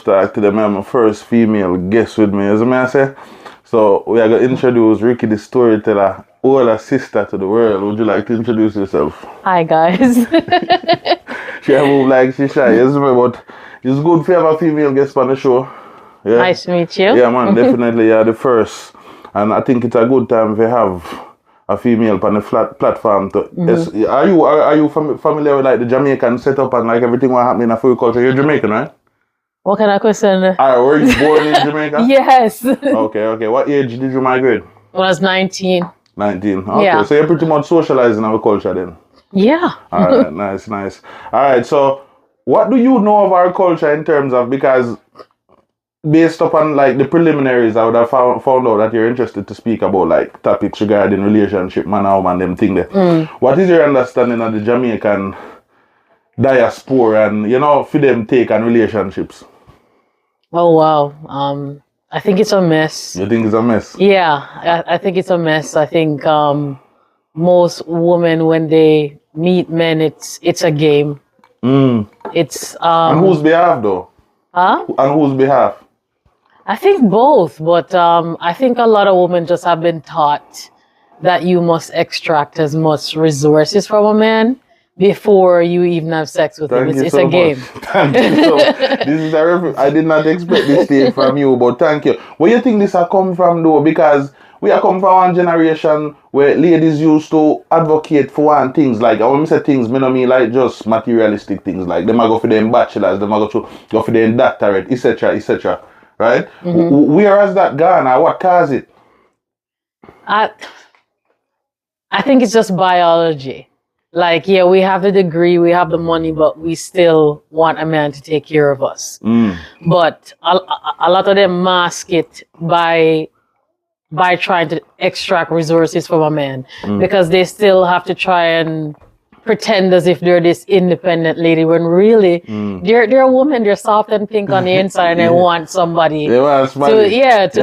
Tuff talk today. I'm my first female guest with me, as I say. So we are going to introduce Ricky the storyteller, older sister to the world. Would you like to introduce yourself? Hi guys. She move like she shy, yes, but it's good to have a female guest on the show. Yeah? Nice to meet you. Yeah, man, definitely you're the first. And I think it's a good time to have a female on the platform. Yes, are you familiar with like the Jamaican setup and like everything what happening in Afro culture? You're Jamaican, right? What kind of question? Were you born in Jamaica? Yes. Okay. What age did you migrate? When I was 19. 19. Okay, Yeah. so you're pretty much socializing our culture then. Yeah. All right, nice. All right, so what do you know of our culture in terms of, because based upon like the preliminaries, I would have found out that you're interested to speak about like topics regarding relationship, man and woman, them thing there. What is your understanding of the Jamaican diaspora and, you know, for them take on relationships? Oh wow. I think it's a mess. You think it's a mess? Yeah, I think it's a mess. I think most women when they meet men, it's a game. It's on whose behalf though? Huh? On whose behalf? I think both, but I think a lot of women just have been taught that you must extract as much resources from a man before you even have sex with him. It's so a game. Thank you. So, this is a reference. I did not expect this thing from you, but thank you. Where you think this has come from though? Because we are come from one generation where ladies used to advocate for one things like, when I say things, I don't mean like just materialistic things, like them go for them bachelors, them go for them doctorate, etc. Right? Where has that gone or what caused it? I think it's just biology. Like, yeah, we have the degree, we have the money, but we still want a man to take care of us. But a lot of them mask it by trying to extract resources from a man because they still have to try and pretend as if they're this independent lady when really they're a woman, they're soft and pink on the inside and they want somebody to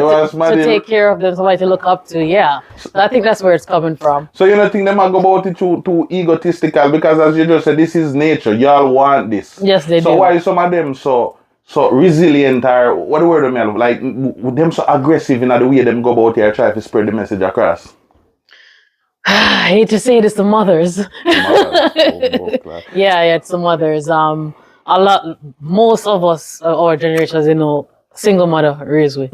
take care of them, somebody to look up to. Yeah. So I think that's where it's coming from. So you don't think they might go about it too egotistical, because as you just said, this is nature. Y'all want this. Yes, they do. So why some of them so resilient, or what the word I mean, like them so aggressive in the way them go about here try to spread the message across? I hate to say it, it's the mothers. Yeah, it's the mothers. Most of us, our generations, single mother raised with.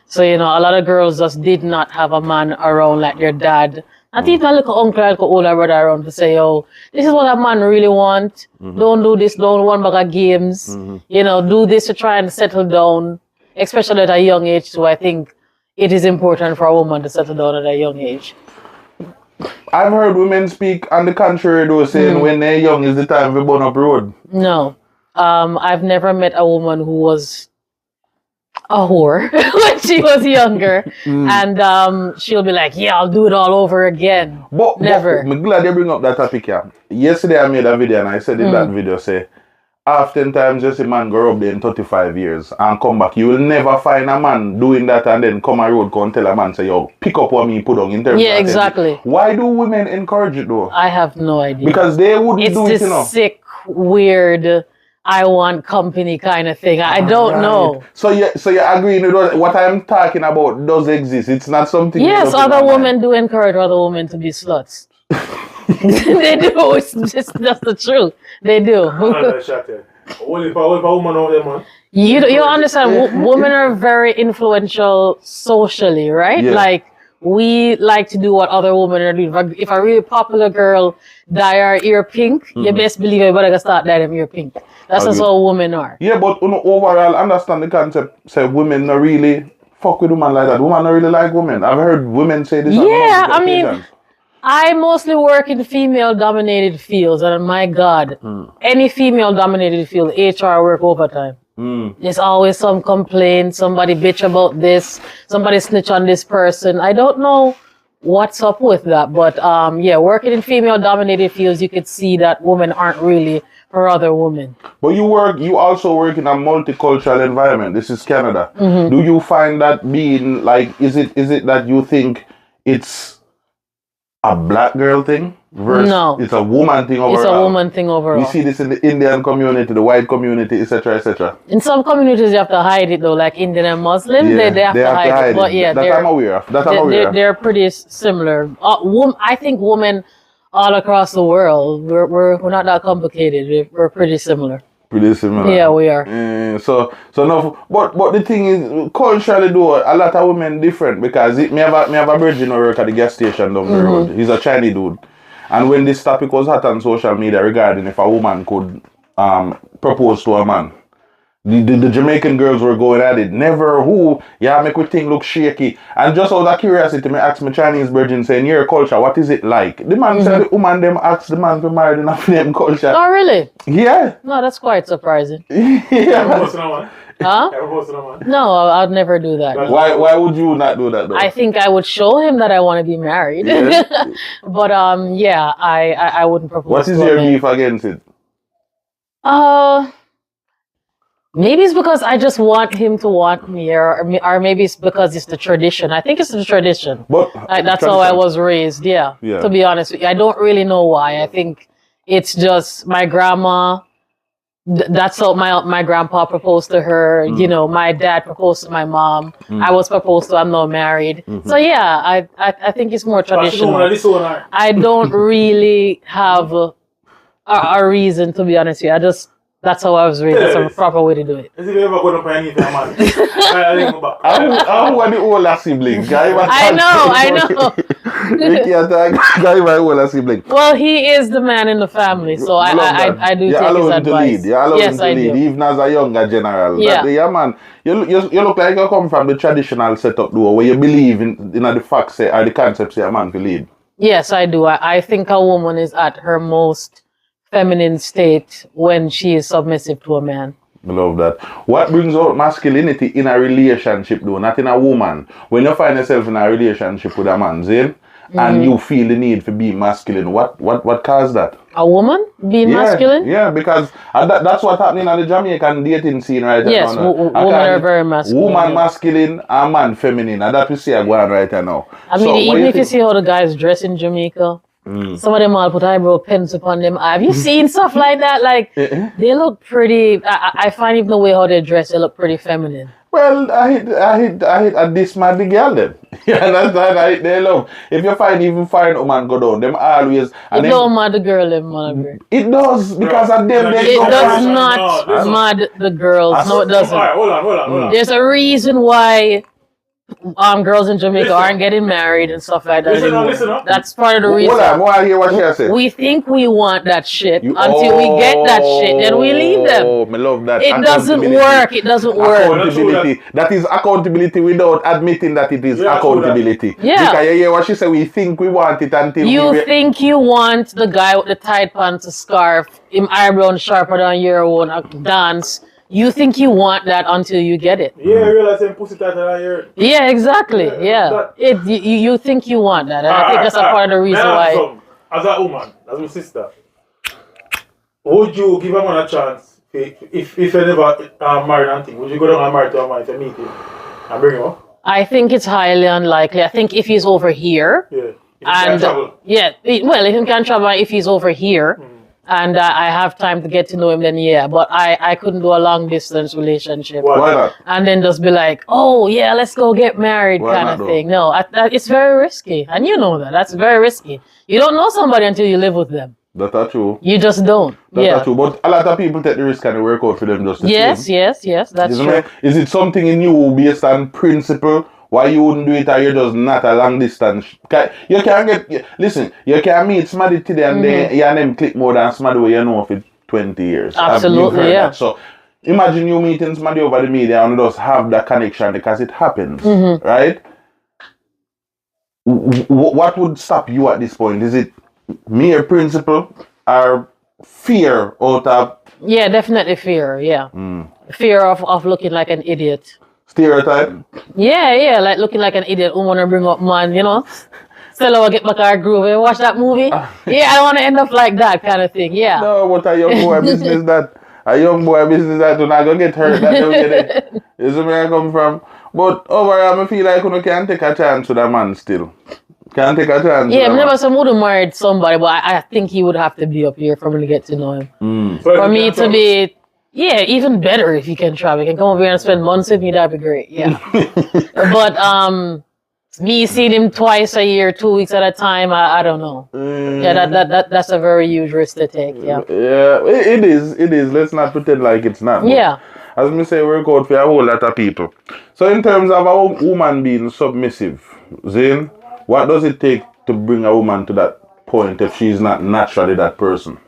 So, a lot of girls just did not have a man around like their dad. Not even a little uncle, like an older brother around to say, yo, this is what a man really want. Don't do this, don't want bag of games. Do this to try and settle down, especially at a young age. So I think it is important for a woman to settle down at a young age. I've heard women speak on the contrary though, saying when they're young is the time to burn up road. No. I've never met a woman who was a whore when she was younger. And she'll be like, yeah, I'll do it all over again. But never. I'm glad you bring up that topic here. Yesterday I made a video and I said in that video, say, oftentimes just a man go up there in 35 years and come back. You will never find a man doing that and then come a road go and tell a man, say, yo, pick up what me put on in terms of exactly. Why do women encourage it though? I have no idea. Because they wouldn't do it, It's this sick, weird, I want company kind of thing. I don't know. So you agree with what I'm talking about does exist. It's not something. Yes, other women do encourage other women to be sluts. They do. That's the truth. They do. You understand? Women are very influential socially, right? Yeah. Like we like to do what other women are doing. If a really popular girl dye her ear pink, you best believe you better start dyeing them ear pink. That's just how women are. Yeah, but overall, understand the concept. Say women not really fuck with women like that. Women not really like women. I've heard women say this. Yeah, I mean, I mostly work in female-dominated fields, and my God, any female-dominated field, HR work overtime. There's always some complaint, somebody bitch about this, somebody snitch on this person. I don't know what's up with that, but yeah, working in female-dominated fields, you could see that women aren't really for other women. But you also work in a multicultural environment. This is Canada. Do you find that being like, is it that you think it's a black girl thing versus No. it's a woman thing overall. It's a woman thing overall. We see this in the Indian community, the white community, etc., etc. In some communities, you have to hide it though, like Indian and Muslim. Yeah, they have to hide it. But yeah, that I'm aware of. That I'm aware of. They're pretty similar. I think women all across the world, we're not that complicated. We're pretty similar. Pretty similar. Yeah, we are. So no, but the thing is, culturally though, a lot of women different because me have a virgin who work at the gas station down the road. He's a Chinese dude, and when this topic was hot on social media regarding if a woman could propose to a man, the Jamaican girls were going at it. Never who, yeah, make we thing look shaky. And just out of curiosity, me ask my Chinese virgin saying, your culture, what is it like? The man said the woman them ask the man to marry in a them culture. Oh really? Yeah. No, that's quite surprising. Yeah. Huh? No, I'd never do that. Why would you not do that though? I think I would show him that I want to be married. Yeah. But yeah, I wouldn't propose. What is to a your man. beef against it? Maybe it's because I just want him to want me, or maybe it's because it's the tradition. I think it's the tradition. But That's how I was raised. Yeah. Yeah. To be honest with you, I don't really know why. I think it's just my grandma. That's how my grandpa proposed to her. You know, my dad proposed to my mom. I was proposed to. I'm now married. So yeah, I think it's more traditional. I don't really have a reason, to be honest with you. That's how I was raised. That's a proper way to do it. I'm the older sibling. I know. Guy, my older sibling. Well, he is the man in the family, so I do take his advice. You're allowed Yes, to I lead, do. even as a younger general. Yeah. Yeah, man. You look like you come from the traditional setup, though, where you believe in the facts or the concepts a man to lead. Yes, I do. I think a woman is at her most feminine state when she is submissive to a man. I love that. What brings out masculinity in a relationship, though, not in a woman? When you find yourself in a relationship with a man, Zane, and you feel the need for being masculine, what caused that? A woman being masculine? Yeah, because that's what's happening on the Jamaican dating scene right Yes, now. women are very masculine. Woman masculine and man feminine, and that we see going on right now. I mean, even if you see how the guys dress in Jamaica, some of them all put eyebrow pens upon them. Have you seen stuff like that? Like, they look pretty. I find even the way how they dress, they look pretty feminine. Well, I hit this man the girl then. Yeah, that's what they love. If you even find woman go down, them always. And it don't mad the girl in Malabre. It does because of them. It does not mad the girls. No, it doesn't. Alright, hold on. There's a reason why girls in Jamaica aren't getting married and stuff like that anymore. Listen up. That's part of the reason. Hold on, I hear what she said. We think we want that shit until we get that shit, then we leave them. Oh, me love that. It doesn't work. It doesn't work. Accountability. That is accountability without admitting that it is accountability. Yeah. Because you hear what she said, we think we want it until you think you want the guy with the tight pants, a scarf, him eyebrow sharper than your own, a dance. You think you want that until you get it. Yeah, I realize I'm pussy tighter than your. Yeah, exactly. Yeah. You think you want that. And I think that's a part of the reason why. As a woman, as my sister, would you give a man a chance if you never married and thing? Would you go down and marry to a man if you meet him and bring him up? I think it's highly unlikely. I think if he's over here. Yeah. If he can travel, if he's over here. And I have time to get to know him, then yeah. But I couldn't do a long distance relationship. Why not? And then just be like, oh yeah, let's go get married kind of thing. No, it's very risky. And you know that. That's very risky. You don't know somebody until you live with them. That's true. You just don't. That's true. But a lot of people take the risk and they work out for them just the same. Yes, that's true. Is it something in you based on principle? Why you wouldn't do it or you're just not a long distance? You can't listen, you can meet somebody today and then you and them click more than somebody where you know for 20 years. Absolutely, yeah. So imagine you meeting somebody over the media and just have that connection because it happens, right? What would stop you at this point? Is it mere principle or fear out of... Yeah, definitely fear, yeah. Fear of looking like an idiot. Stereotype? Yeah, like looking like an idiot who want to bring up man, you know? Still I get back our groove and watch that movie. Yeah, I don't want to end up like that kind of thing, yeah. No, but a young boy business that do not go get hurt, that don't get it. You see where I come from? But overall, I feel like you can take a chance with a man still. Can't take a chance. Yeah, I never some would have married somebody, but I think he would have to be up here for me to get to know him. For me to be, yeah, even better if he can travel. He can come over here and spend months with me, that'd be great. Yeah. But me seeing him twice a year, 2 weeks at a time, I don't know. Yeah, that's a very huge risk to take. Yeah. Yeah, it is. Let's not pretend like it's not. Yeah. As me say, work out for a whole lot of people. So in terms of a woman being submissive, Zane, what does it take to bring a woman to that point if she's not naturally that person?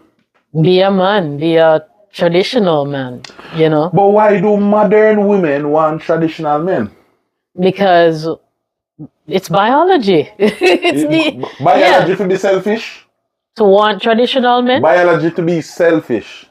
Be a man. Be a traditional man, you know. But why do modern women want traditional men? Because it's biology. Biology to be selfish? To want traditional men? Biology to be selfish.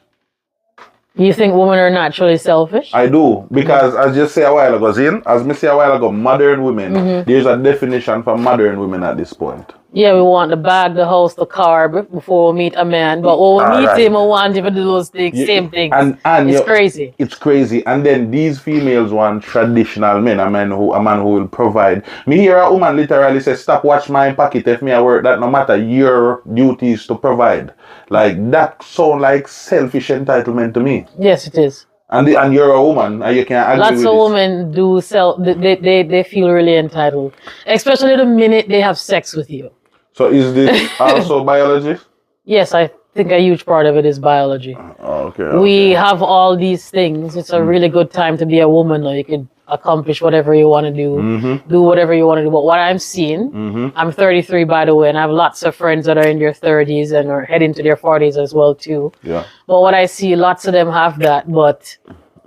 You think women are naturally selfish? I do, because as you say a while ago, Zane, as me say a while ago, modern women, there's a definition for modern women at this point. Yeah, we want the bag, the house, the car before we meet a man. But when we meet him, we want him to do those things, same things. And it's crazy. It's crazy. And then these females want traditional men, a man who will provide. Me hear a woman literally say, stop watch my pocket if me I work that no matter your duties to provide. Like that sound like selfish entitlement to me. Yes, it is. And you're a woman, and you can't agree Lots of women do they feel really entitled, especially the minute they have sex with you. So is this also biology? Yes, I think a huge part of it is biology. Okay. We have all these things. It's a really good time to be a woman. Or you can accomplish whatever you want to do, do whatever you want to do. But what I'm seeing, I'm 33 by the way, and I have lots of friends that are in their 30s and are heading to their 40s as well too. Yeah. But what I see, lots of them have that, but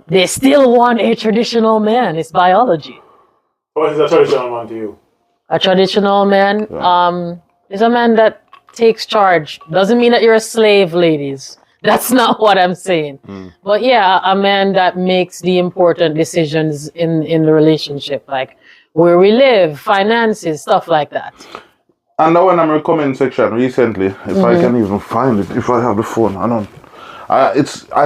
they still want a traditional man. It's biology. What is a traditional man to you? A traditional man is a man that takes charge. Doesn't mean that you're a slave, ladies. That's not what I'm saying. But yeah, a man that makes the important decisions in the relationship, like where we live, finances, stuff like that. And that one I'm in the comment section recently, if I can even find it, if I have the phone, I don't. I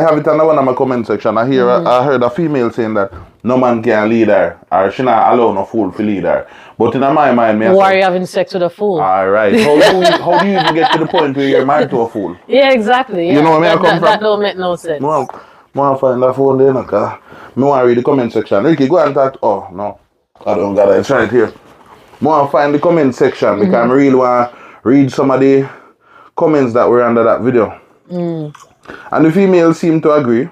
have it on the one in my comment section. I heard a female saying that no man can lead her, or she not allow no fool to lead her. But in my mind, why are you having sex with a fool? All right. How do you even get to the point where you're married to a fool? Yeah, exactly. Yeah. You know where I come from? That don't make no sense. I want to find that phone there, because I want to read the comment section. Ricky, go and talk. Oh, no. I don't got it. It's right here. I want to find the comment section because I really want to read some of the comments that were under that video. And the females seem to agree.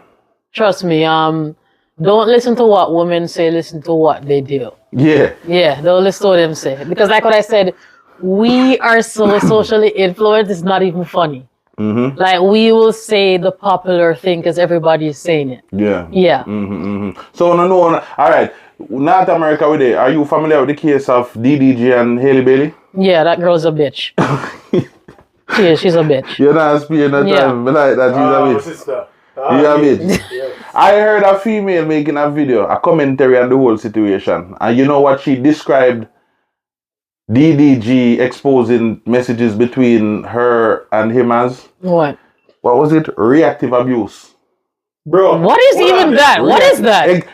Trust me, don't listen to what women say, listen to what they do. Yeah. Yeah, don't listen to what them say. Because like what I said, we are so socially influenced, it's not even funny. Like we will say the popular thing because everybody is saying it. Yeah. Yeah. So no, all right. North America with it. Are you familiar with the case of DDG and Haley Bailey? Yeah, that girl's a bitch. She's a bitch. You're not speaking that time, but like that she's a bitch. Sister. You're a bitch. Yes. I heard a female making a video, a commentary on the whole situation. And you know what she described DDG exposing messages between her and him as? What? What was it? Reactive abuse. Bro. What is even that? What is that?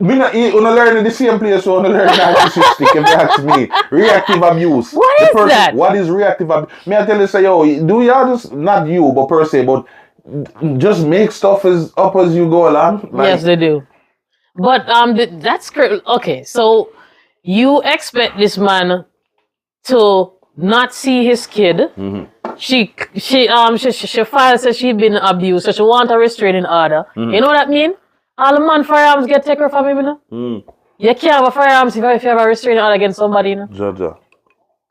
Me not learn in the same place, so I learn narcissistic, if you ask me. Reactive abuse. What is that? What is reactive abuse? Me I tell you, say, yo, do y'all just, not you, but per se, but just make stuff up as you go along? Like, yes, they do. But that's great. Okay, so you expect this man to not see his kid. She filed says she'd been abused, so she want a restraining order. You know what that mean? All the man firearms get taken from him, you know? You can't have a firearms if you have a restraining order against somebody, you know?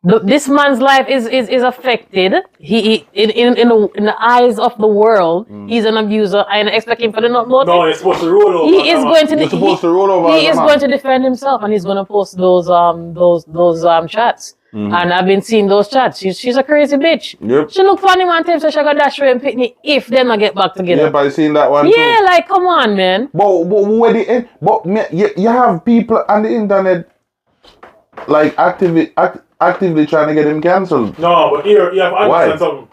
This man's life is affected. He in the eyes of the world, he's an abuser. I expect him for the not more. No, he's supposed to roll over. He is going to defend himself, and he's going to post those chats. And I've been seeing those chats. She's a crazy bitch. Yep. She look funny one time, so she got dash away and pick me if they not get back together. Yep, I seen that one. Yeah, too. Like come on, man. But you have people on the internet like actively trying to get him cancelled. No, but here you have to understand something.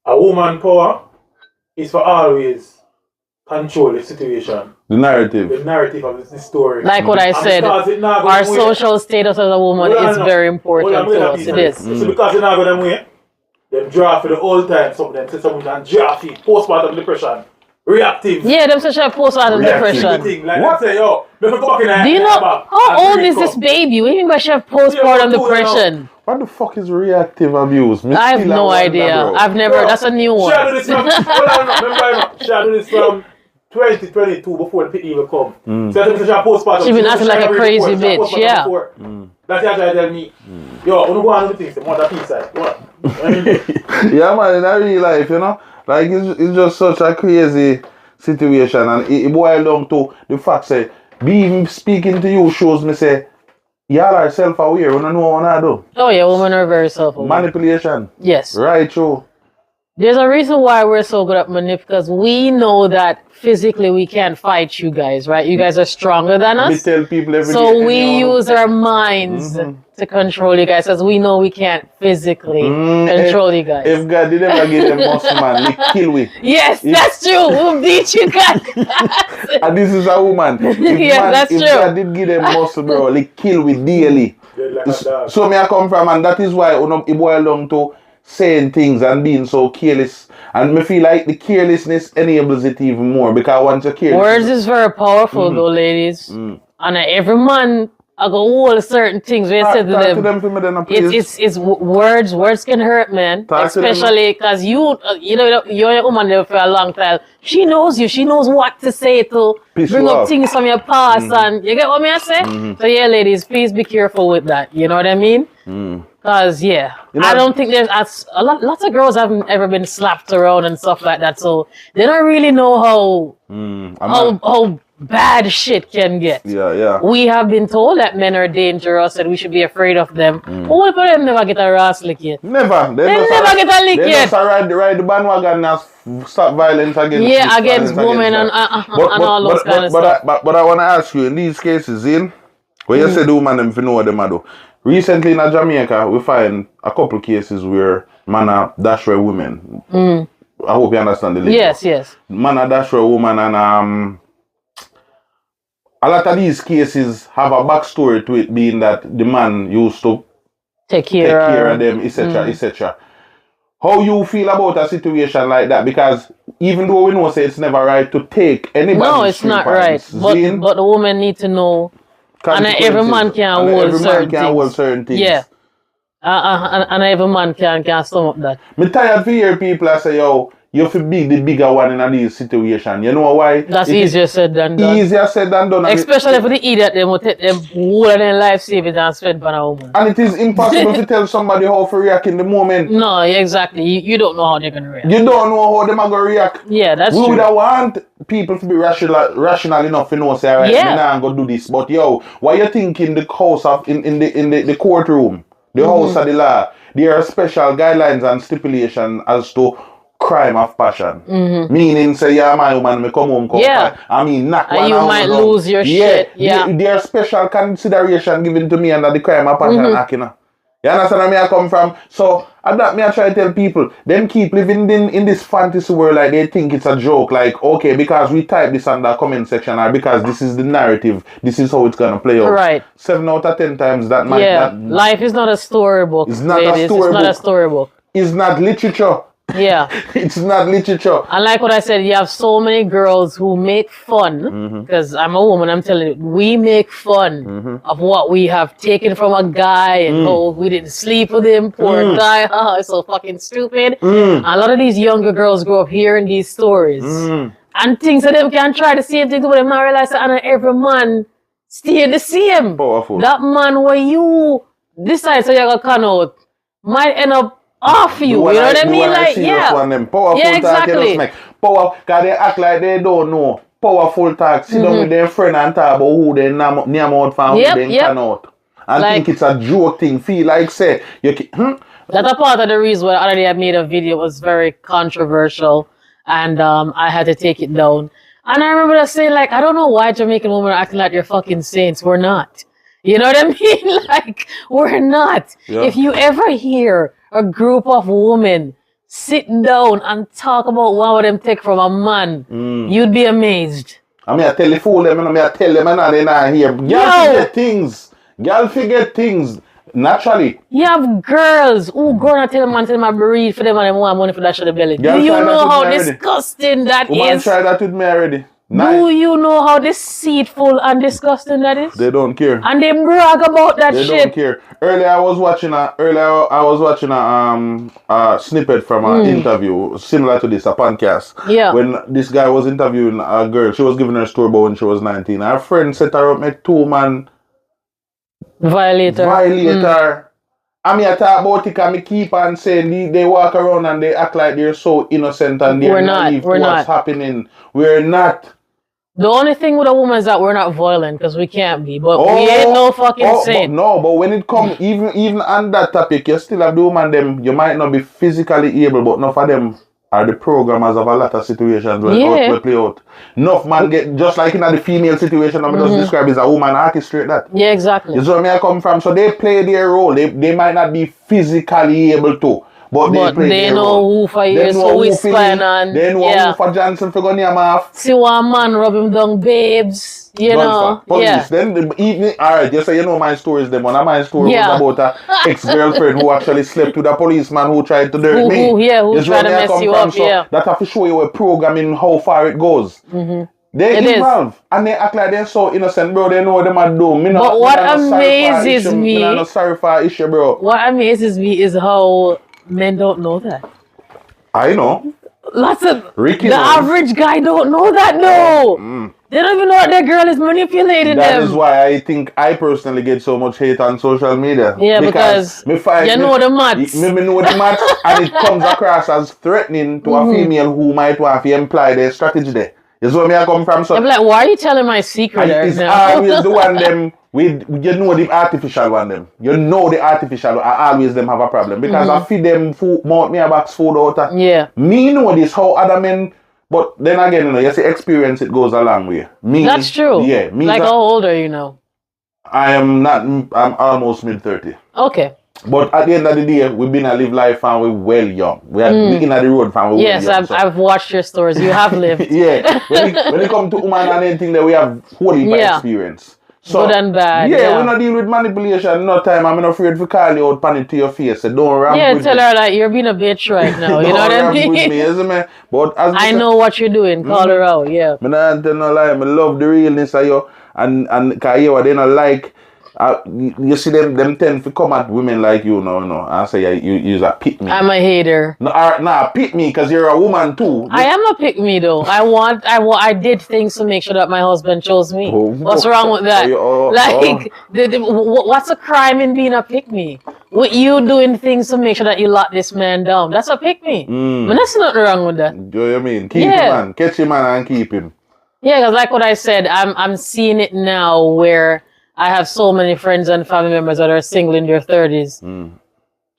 A woman power is for always control the situation. The narrative. The narrative of this story. Like what I And said, because it not go our them way- social status as a woman Hold on, is no. very important Hold on, to wait us. a It piece. is. So because it not go them way, them draft for the old time, some of them say something and draft it, postpartum depression, reactive. Yeah, them such a postpartum Reactive. depression. Thing. Like What? them say, yo, let me go back in the Do you know how old is this baby? What do you mean by she have postpartum Yeah, but depression? What the fuck is reactive abuse? Me I have still a no wonder, idea. bro. I've never. That's a new She had one. do this from, hold on, remember, she had do this from 2022 before the even come. So I think she had postpartum. She been acting like a crazy bitch, yeah. That's what she tell me. Yo, I want to go on with things, the mother piece side. What? Yeah, man, in that real life, you know, like it's just such a crazy situation, and it boils down to the fact say, being speaking to you shows me say, y'all are self-aware. You don't know what I do. Oh yeah, women are very self-aware. Manipulation, Yes. right? True. There's a reason why we're so good at manip because we know that physically we can't fight you guys, right? You guys are stronger than We us. tell people every day. So we anyone- use our minds to control you guys because we know we can't physically control you guys. If God did ever give them muscle, man, they kill we. Yes, that's true. We'll beat you guys. And this is a woman. If That's if true. God did give them muscle, bro, they kill we daily. Like a dog. So me I come from, and that is why it boils down to saying things and being so careless. And me feel like the carelessness enables it even more because once you're careless, Words is very powerful though, ladies. And every man I go hold certain things when you say to talk to them. for me then, please. It's words. Words can hurt, man. Talk to them. Especially because you know you're a woman there for a long time. She knows you. She knows what to say to Piss bring you up off. things from your past, and you get what me I say. So yeah, ladies, please be careful with that. You know what I mean? Cause yeah, You know- I don't think there's lots of girls haven't ever been slapped around and stuff like that, so they don't really know how bad shit can get. Yeah. We have been told that men are dangerous and we should be afraid of them. But what if them never get a ass lick yet? Never. They never get a lick They yet. just ride the bandwagon and stop violence against Yeah, against violence women and all those kind of stuff. But I want to ask you, in these cases, where you say the woman them if you know what them are do. Recently in Jamaica, we find a couple cases where man are dash for women. I hope you understand the link. Yes. Man are dash for a woman, and a lot of these cases have a backstory to it, being that the man used to Take take care care of them, etc. How you feel about a situation like that? Because even though we know say it's never right to take anybody. No, it's not right. But the women need to know. And every man can hold certain things. Yeah. And every man can sum up that. Me tired to hear people say, yo, you have to be the bigger one in these situations. You know why? That's easier said than done. Easier said than done. Especially for the idiot, they will take them whole of their life savings and spend on a woman. And it is impossible to tell somebody how to react in the moment. No, exactly. You don't know how they're going to react. You don't know how them are going to react. Yeah, that's we true. would have want people to be rational enough to know, say, all right, me nah go do this. But yo, why you think in the house of in the courtroom, the house of the law, there are special guidelines and stipulations as to crime of passion. Meaning, say, yeah, my woman, me come home, fight. I mean, knock and one you out might down. lose your shit. Yeah. There are special consideration given to me under the crime of passion act, you know. You understand where I come from? So, I try to tell people, them keep living in this fantasy world like they think it's a joke. Like, okay, because we type this on the comment section or because this is the narrative, this is how it's going to play out. Right. 7 out of 10 times that might not. Life is not a storybook. It's not a storybook. It's not a storybook. It's not literature. Yeah. It's not literature. And like what I said, you have so many girls who make fun, because I'm a woman, I'm telling you, we make fun of what we have taken from a guy and we didn't sleep with him, poor guy, it's so fucking stupid. A lot of these younger girls grow up hearing these stories. And things that them can try the same thing to them, not realize that every man stay the same. Powerful. That man where you decide so you're gonna come out might end up off you, you know what I mean? Like, Powerful exactly. talk, because they act like they don't know. Powerful talk. Sit down with their friend and talk about who they name out from, who they can out. And like, think it's a joke thing. Feel like, say, That's a part of the reason why already I made a video. It was very controversial. And I had to take it down. And I remember just saying, like, I don't know why Jamaican women are acting like they're fucking saints. We're not. You know what I mean? Like, we're not. Yeah. If you ever hear a group of women sit down and talk about what would them take from a man, you'd be amazed. I mean, I tell the fool them, I tell them, and they not here. Girl forget things. Girl forget things. Naturally. You have girls who go and tell them and tell them I breathe for them and they want money for that shit belly. Girl, do you know how disgusting that Woman is? try that with me already. Do you know how deceitful and disgusting that is? They don't care. And they brag about that They shit. don't care. Earlier I was watching a snippet from an interview similar to this, a podcast. Yeah. When this guy was interviewing a girl, she was giving her story about when she was 19. Her friend set her up, make 2 man Violate her. I mean, I talk about it and I keep on saying they walk around and they act like they're so innocent and they're naive to what's happening. We're not. The only thing with a woman is that we're not violent because we can't be, but we ain't no fucking saint. But when it comes, even on that topic, you still have the woman them, you might not be physically able, but enough of them are the programmers of a lot of situations where we play out. Enough man get, just like in the female situation, I'm just described as a woman orchestrate that. Yeah, exactly. You see where I come from? So they play their role. They might not be physically able to. But they play their know role. who for you, so we spine on. They know who for Johnson for going near off. See one man rub him down, babes. You know. Police. Then the evening, alright, you say you know my stories. Then one of my stories was about a ex-girlfriend who actually slept with a policeman who tried to dirt me. Who tried to mess you up, so that have to show you a programming how far it goes. They involve and they act like they're so innocent, bro. They know what they might do. But what amazes me, I'm not sorry for our issue, bro. What amazes me is how men don't know that. I know. Lots of Ricky the knows. average guy don't know that though. They don't even know what their girl is manipulating That them. is why I think I personally get so much hate on social media. Yeah, because me find, you know the maths. Me know the maths and it comes across as threatening to a female who might want to imply their strategy there. You see where I come from? So I'm like, why are you telling my secret? It's always the one them with you know the artificial one them. You know the artificial I always them have a problem. Because I feed them food, mount me a box food out. Me know this how other men, but then again, you know, you see experience it goes a long way. Me, that's true. Yeah. Me like how old are you now? I'm almost mid-30. Okay. But at the end of the day, we've been a live life and we're well young. We are looking at the road and we're yes, well young. I've watched your stories. You have lived. Yeah. When it comes to woman and anything that we have whole heap of experience. So, good and bad. Yeah, we not deal with manipulation no time. I'm not afraid to call you out pan it to your face. So don't ramp with tell me. her that you're being a bitch right now. You know what I mean? With me, isn't me? But as I know what you're doing. Call her out, yeah. I don't tell no lie. I love the realness of you. And cause you what they not like. You see them tend to come at women like you, no. I say you're a pick me. I'm a hater. No, pick me because you're a woman too. I am a pick me though. I did things to make sure that my husband chose me. What's wrong with that? What's a crime in being a pick me? With you doing things to make sure that you lock this man down. That's a pick me. But there's nothing wrong with that. Do you mean? Keep him, man. Catch him, man, and keep him. Yeah, because like what I said, I'm seeing it now where I have so many friends and family members that are single in their 30s.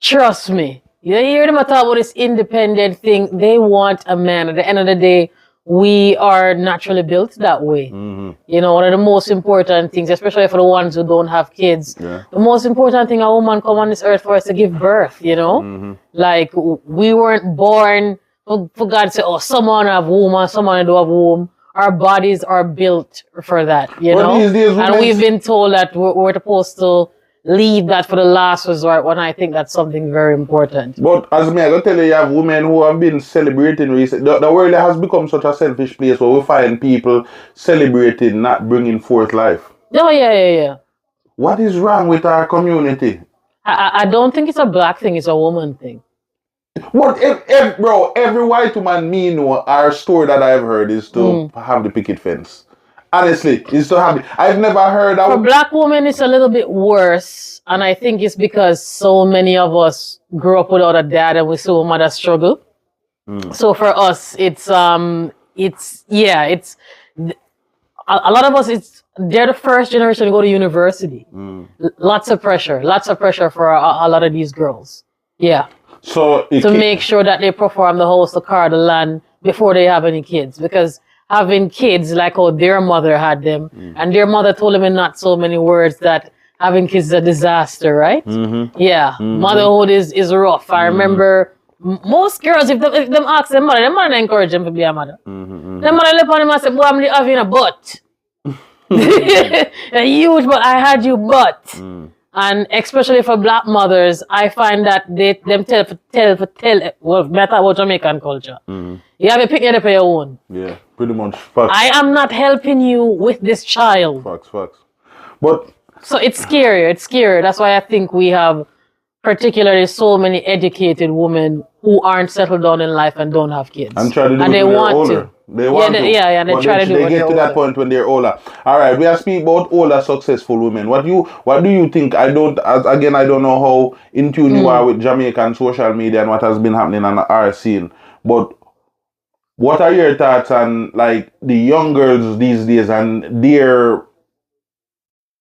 Trust me. You hear them talk about this independent thing. They want a man. At the end of the day, we are naturally built that way. You know, one of the most important things, especially for the ones who don't have kids, the most important thing a woman come on this earth for is to give birth, you know? Like, we weren't born, for God to say, oh, someone have womb and someone don't have womb. Our bodies are built for that, you know? These days, and we've been told that we're supposed to leave that for the last resort when I think that's something very important. But as me, I gotta tell you, you have women who have been celebrating recently. The world has become such a selfish place where we find people celebrating, not bringing forth life. Oh, yeah. What is wrong with our community? I don't think it's a black thing, it's a woman thing. What bro, every white woman our story that I've heard is to have the picket fence. Honestly, is to have it. I've never heard that. For black women, it's a little bit worse. And I think it's because so many of us grew up without a dad and we saw a mother struggle. So for us, it's a lot of us, they're the first generation to go to university. Lots of pressure for a lot of these girls. Yeah. So to make sure that they perform the house, the car, the land before they have any kids. Because having kids, like how their mother had them, and their mother told them in not so many words that having kids is a disaster, right? Yeah. Motherhood is rough. I remember Most girls, if them ask them mother encourage them to be a mother. Them mother look on him and say, boy, I'm having a butt. A huge butt. I had you butt. And especially for black mothers, I find that them tell, well, matter about Jamaican culture. You have a picnic for your own. Yeah, pretty much. Facts. I am not helping you with this child. Facts. But so it's scary. That's why I think we have particularly so many educated women who aren't settled down in life and don't have kids. And try to do it when they're older. They want to. Yeah, they try to do it when they get to that point when they're older. All right, we are speaking about older successful women. What do you think? I don't know how in tune you are with Jamaican social media and what has been happening on our scene. But what are your thoughts on like the young girls these days and their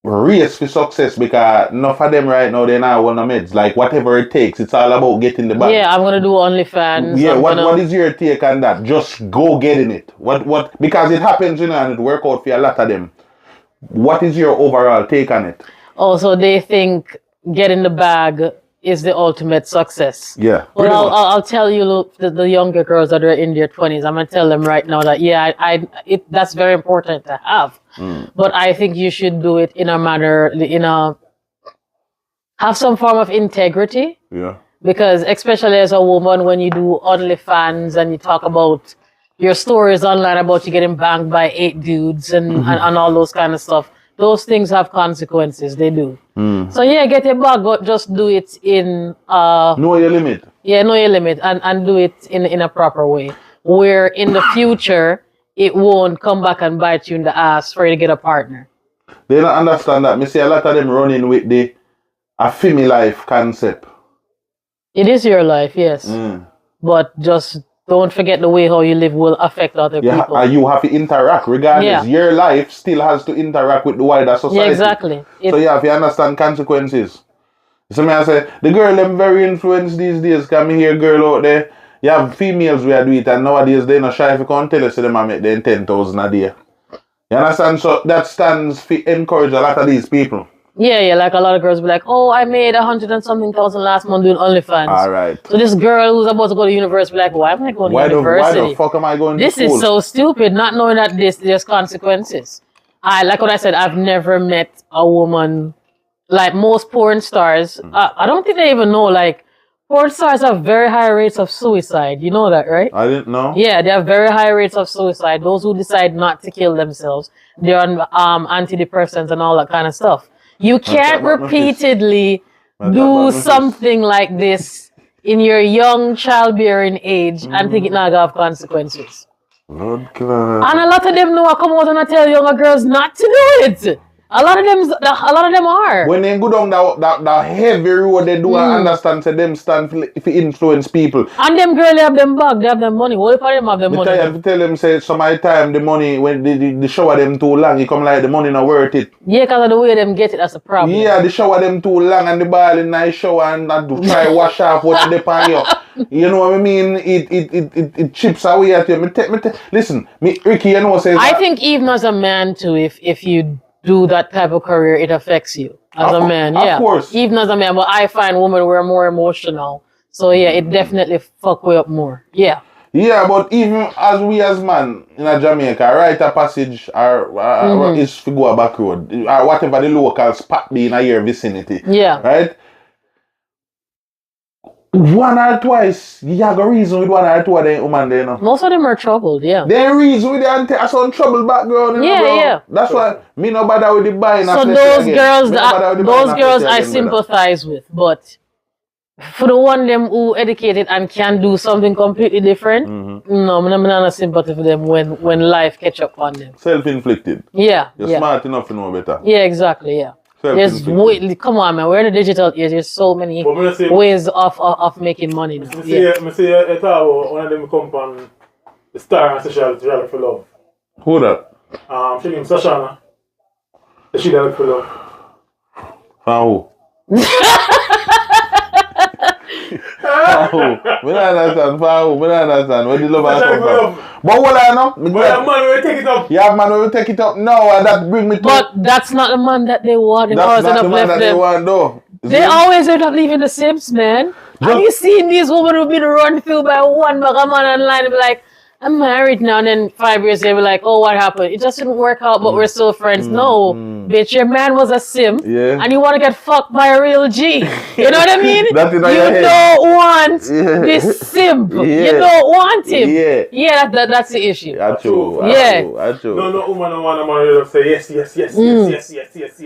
race for success? Because enough of them right now, they're not on the meds. Like whatever it takes, it's all about getting the bag. Yeah, I'm gonna do OnlyFans. Yeah, what is your take on that? Just go getting it. What because it happens, and it work out for a lot of them. What is your overall take on it? Also, they think getting the bag is the ultimate success. Yeah. Well, I'll tell you, look, the younger girls that are in their 20s, I'm gonna tell them right now that that's very important to have. But I think you should do it in a manner, have some form of integrity. Yeah. Because especially as a woman, when you do OnlyFans and you talk about your stories online about you getting banged by 8 dudes and all those kind of stuff, those things have consequences. They do. So yeah, get your bag, but just do it in know your limit. Yeah, know your limit and do it in a proper way. Where in the future it won't come back and bite you in the ass for you to get a partner. They don't understand that. Me see a lot of them running with the a female life concept. It is your life, yes. But just don't forget the way how you live will affect other people. And you have to interact regardless. Your life still has to interact with the wider society. Yeah, exactly. So you have to understand consequences. So I say, the girl them very influenced these days. Can me hear girl out there, you have females where do it and nowadays they not shy if you can't tell us so them make them 10,000 a day. You understand? So that stands to encourage a lot of these people. Yeah, like a lot of girls be like, oh, I made 100 and something thousand last month doing OnlyFans. All right. So this girl who's about to go to university be like, why am I going to university? Why the fuck am I going to school? This is so stupid, not knowing that there's consequences. Like what I said, I've never met a woman like most porn stars. I don't think they even know, like, porn stars have very high rates of suicide. You know that, right? I didn't know. Yeah, they have very high rates of suicide. Those who decide not to kill themselves, they're on antidepressants and all that kind of stuff. You can't repeatedly do something like this in your young childbearing age and think it not gonna have consequences. Lord God. And a lot of them know I come out and I tell younger girls not to do it. A lot of them are. When they go down that heavy road, they do understand. So them stand for influence people. And them girls, they have them bag, they have them money. What if them have them money? I have to tell them, say, some of the time, the money, when the shower them too long, it come like the money not worth it. Yeah, because of the way them get it, that's a problem. Yeah, the shower them too long and the ball in the shower and try wash off what they pan you. You know what I mean? It chips away at you. Listen, Ricky, you know, says I think even as a man too, if you do that type of career, it affects you as a man. Yeah, of course. Even as a man, but I find women were more emotional. So yeah, it definitely fuck way up more. Yeah. Yeah, but even as we as man in a Jamaica, write a passage or is to go a back road or whatever the locals pack be in your vicinity. Yeah. Right? One or twice, you have a reason with one or two of them women there, you know. Most of them are troubled, yeah. They reason with them some trouble background, you know, bro. Yeah. That's why me no bother with the buying. So those girls I sympathize with, but for the one them who educated and can do something completely different, no, I'm not sympathy for them when life catch up on them. Self-inflicted. Yeah. You're smart enough to know better. Yeah, exactly, yeah. Come on, man. We're in the digital age. There's so many ways of making money now. I see one of them come on the star and social for love. Who that? She named Sashana. She dialect for love. Who? We don't understand. Where the love come from? But what I know? But man will take it up. Yeah, man will take it up. No, and that bring me to. But that's not the man that they want. That's not the man that they want, though. They always end up leaving the Sims, man. Have you seen these women who've been run through by one bag of man online and be like, I'm married now, and then 5 years they be like, oh, what happened? It just didn't work out, but we're still friends. No, bitch, your man was a simp, and you want to get fucked by a real G. You know what I mean? That's in your You head. don't want this simp. Yeah. You don't want him. Yeah. Yeah, that's the issue. True. Yeah. No, woman don't want a man to say yes.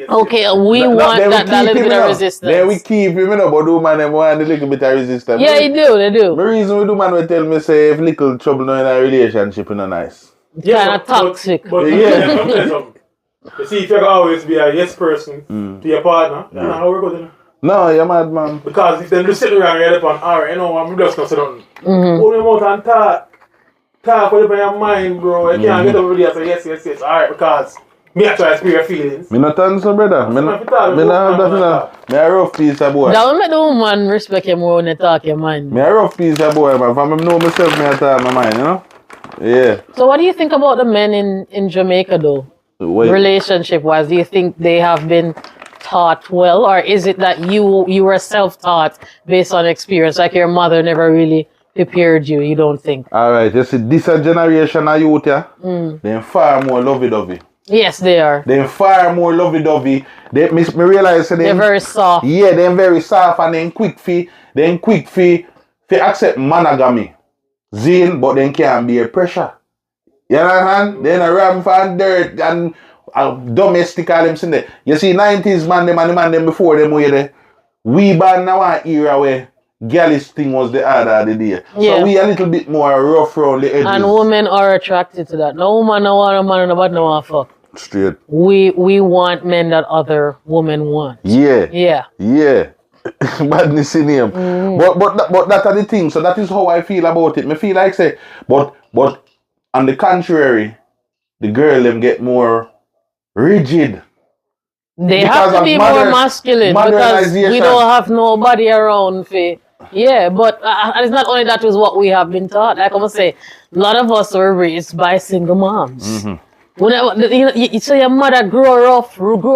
Okay, we want that little bit of resistance. Then we keep him, but do man them want a little bit of resistance. Yeah, they do. The reason we do man will tell me say if little trouble no in a relationship is not nice. Kind of toxic. But yeah, let me tell you something. You see, if you can always be a yes person to your partner, you know how we're going. No, you're mad, man. Because if they just sit around and you're alright, you know, I'm just going to sit down. Hold them out and talk with your mind, bro. You can't get over there and say yes, alright, because me actually experience your feelings. Me not answer, brother. Me not have me a rough piece of boy. That will make the woman respect you more when they talk your mind. Me a rough piece of boy, man. From me know myself, me a talk my mind, you know? Yeah. So what do you think about the men in Jamaica, though? Relationship-wise, do you think they have been taught well, or is it that you were self-taught based on experience, like your mother never really prepared you, you don't think? Alright, you see, this a generation of youth, yeah? They're far more lovey-dovey. Yes, they are. They're far more lovey-dovey. They me realize they're very soft. Yeah, they're very soft and then quick for accept monogamy. Zine, but then can't be a pressure. You understand? Then a ram for dirt and domestic all them there. You see 90s man them and the man them before them were there. We born now an era where girlish thing was the order of the day. Yeah. So we a little bit more rough around the edges. And women are attracted to that. No woman no want a man and no want fuck. Straight. We want men that other women want. Yeah. Badness in him. But that are the thing. So that is how I feel about it. Me feel like say, but on the contrary, the girl them get more rigid. They have to be more masculine because we don't have nobody around for. Yeah, but it's not only that is what we have been taught. Like I'm gonna say, a lot of us were raised by single moms. Whenever, you see your mother grow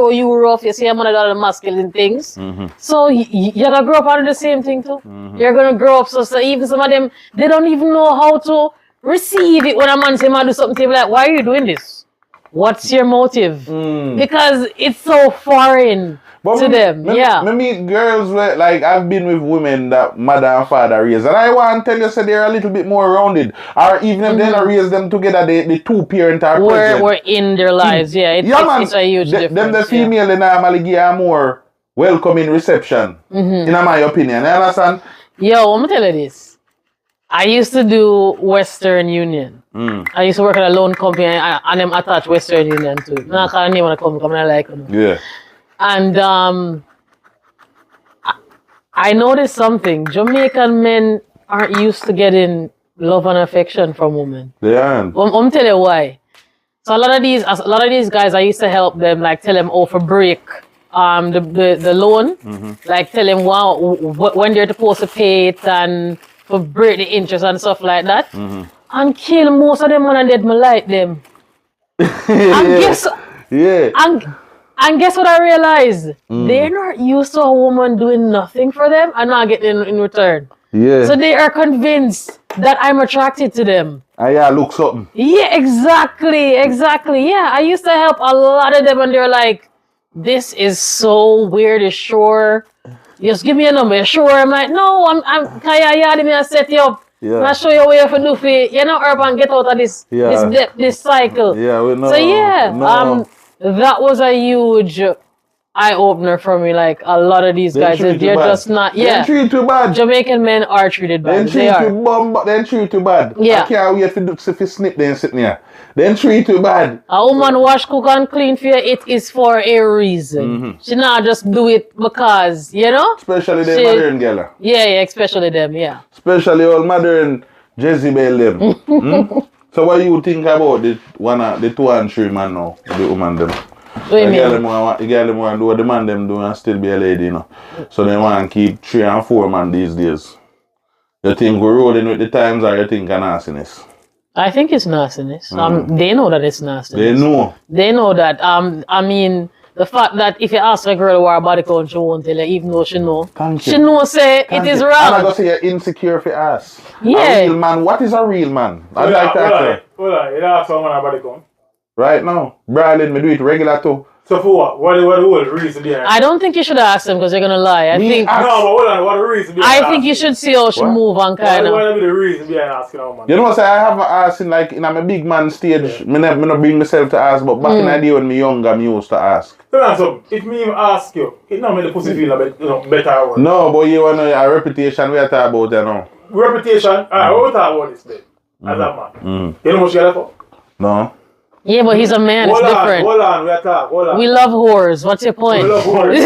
you rough, you see your mother do the masculine things. So you're gonna grow up under the same thing too. You're gonna grow up so even some of them, they don't even know how to receive it when a man say man do something, they be like, why are you doing this? What's your motive? Because it's so foreign to them. Me meet girls where, like, I've been with women that mother and father raised, and I want to tell you, so they're a little bit more rounded. Or even if they don't raise them together, the two parents are present. We're in their lives, it's a huge difference. Them the female, they normally give a more welcoming reception, in my opinion. You understand? Yo, I'm gonna tell you this. I used to do Western Union. I used to work at a loan company and them attach Western Union too. I can't name of the company, I like them. Yeah. And I noticed something. Jamaican men aren't used to getting love and affection from women. They aren't. I'm telling you why. So a lot of these guys, I used to help them, like tell them, for break the loan, like tell them when they're supposed to pay it and for break the interest and stuff like that, and kill most of them when I did me like them. And guess what I realized? They're not used to a woman doing nothing for them and not getting in return. Yeah. So they are convinced that I'm attracted to them. Look something. Yeah, exactly. Yeah, I used to help a lot of them and they're like, this is so weird, it's sure. Just give me a number, sure. I'm like, no, I'm Kaya me and set you up. Yeah. I show you where you do it. You know, urban get out of this cycle. Yeah, we know. So that was a huge eye opener for me. Like a lot of these guys, they're just not. They treat you bad. Jamaican men are treated bad. They treat you bad. Yeah. I can't wait for snip them sitting here. They treat you bad. A woman wash, cook, and clean for you, it is for a reason. She not just do it because, you know? Especially the modern girl. Yeah, especially them, yeah. Especially all modern Jezebel them. So what you think about the 2 and 3 man now, the woman them? What do you mean? The girl them want to do what the man them do and still be a lady, you know. So they want to keep 3 and 4 man these days. You think we're rolling with the times or you think a nastiness? I think it's nastiness. They know that it's nastiness. They know. They know that. I mean, the fact that if you ask a girl where her body count, she won't tell you, even though she know. Thank you. She know say Thank it is you. wrong. And I go say you're insecure if you ask. Yeah. A real man, what is a real man? I'd like that. Hold on, you ask someone about the gun. Right now, Brian, me do it regular too. So for what? What the whole reason behind it? I don't think you should ask them because they're gonna lie. I think No, but hold on, what the reason behind I think you should see how she move and kind of. What be the reason behind asking how man? You know what I haven't asked in like in a big man stage. Me not bring myself to ask, but back in the day when me younger, me used to ask. So if me even ask you, it not make the pussy feel a bit, better or worse. No, but you want a reputation we are talking about, you know. Reputation, alright, what we talk about this bit as a man? You know what you got for? No. Yeah, but he's a man. It's different. Hold on, we are talking. Hold on. We love whores. What's your point? We love whores.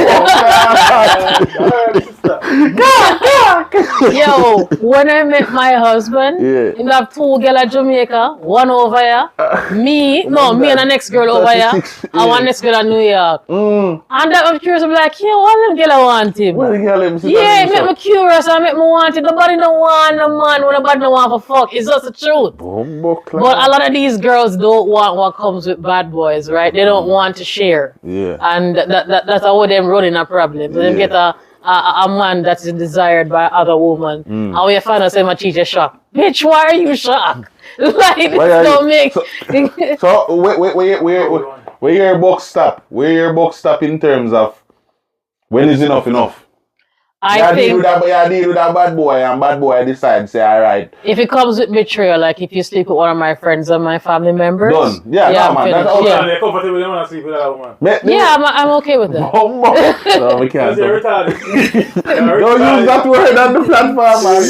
Yo, when I met my husband, Yeah. he have 2 girls at Jamaica, one over here. Me and the next girl over here, and one next girl at New York. And I'm curious, I'm like, yeah, one little girl I want him. Well, yeah, let me see Yeah, it make me curious, I make me want it. Nobody don't want a man, nobody don't want for fuck. It's just the truth. But a lot of these girls don't want what comes with bad boys, right? They don't want to share. Yeah. And that's how them running a problem. So them get a man that is desired by other woman. And when you find out say my teacher shocked. Bitch, why are you shocked? Like this don't make So where your box stop? Where your box stop in terms of when is enough? I think deal with that bad boy and bad boy decide say alright. if it comes with betrayal, like if you sleep with one of my friends or my family members. Done. Yeah, no, man. That's all. They're comfortable, they want to sleep with that woman. Yeah, I'm okay with that. No, we can't. They're retarded. Don't use that word on the platform, man.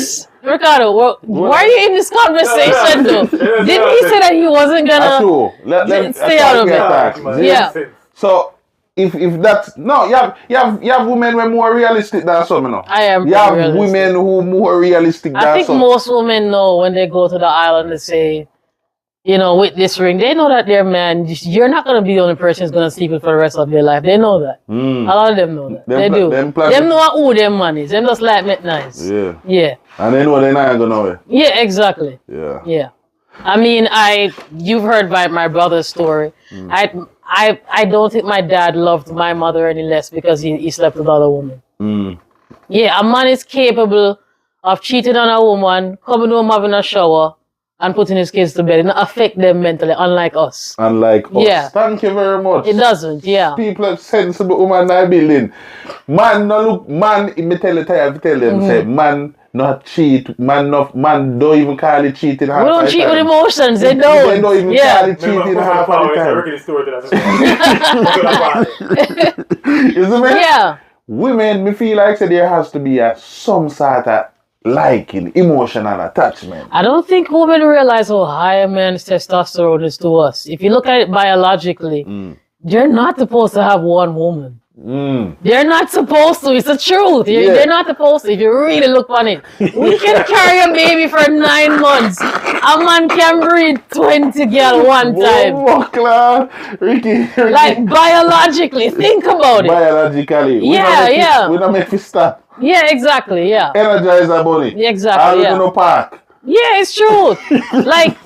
Ricardo, why are you in this conversation though? Didn't he say that he wasn't That's gonna true. Let's stay out of it? Yeah. So if that's no, you have women who are more realistic than some, you know. I am. You have realistic. women who are more realistic than some. I think most women know when they go to the island and say, you know, with this ring, they know that their man, you're not going to be the only person who's going to sleep with for the rest of your life. They know that. A lot of them know that. They do. Them know who them man is. Them just like make nice. Yeah. Yeah. And they know they're not going to know it. Yeah, exactly. Yeah. Yeah. I mean, you've heard my brother's story. I don't think my dad loved my mother any less because he slept with other women. Yeah, a man is capable of cheating on a woman, coming home having a shower, and putting his kids to bed. It don't affect them mentally, unlike us. Unlike us. Yeah. Thank you very much. It doesn't, yeah. People are sensible woman in that building. Man, no look, man, me tell them, say, man, not cheat, man don't even call it cheating half We don't the cheat time. with emotions, they don't. They don't even call it cheating half the time. You see me? Yeah. Women, me feel like say there has to be some sort of liking, emotional attachment. I don't think women realize how high a man's testosterone is to us. If you look at it biologically, they're not supposed to have one woman. They're not supposed to. It's the truth. They're not supposed to. If you really look on it, we can carry a baby for 9 months. A man can breed 20 girl one time. Ricky. Like biologically, think about it. Biologically. Yeah. We don't make it stop. Yeah, exactly. Yeah. Energize our body. Exactly. Yeah. No park. Yeah, it's true. Like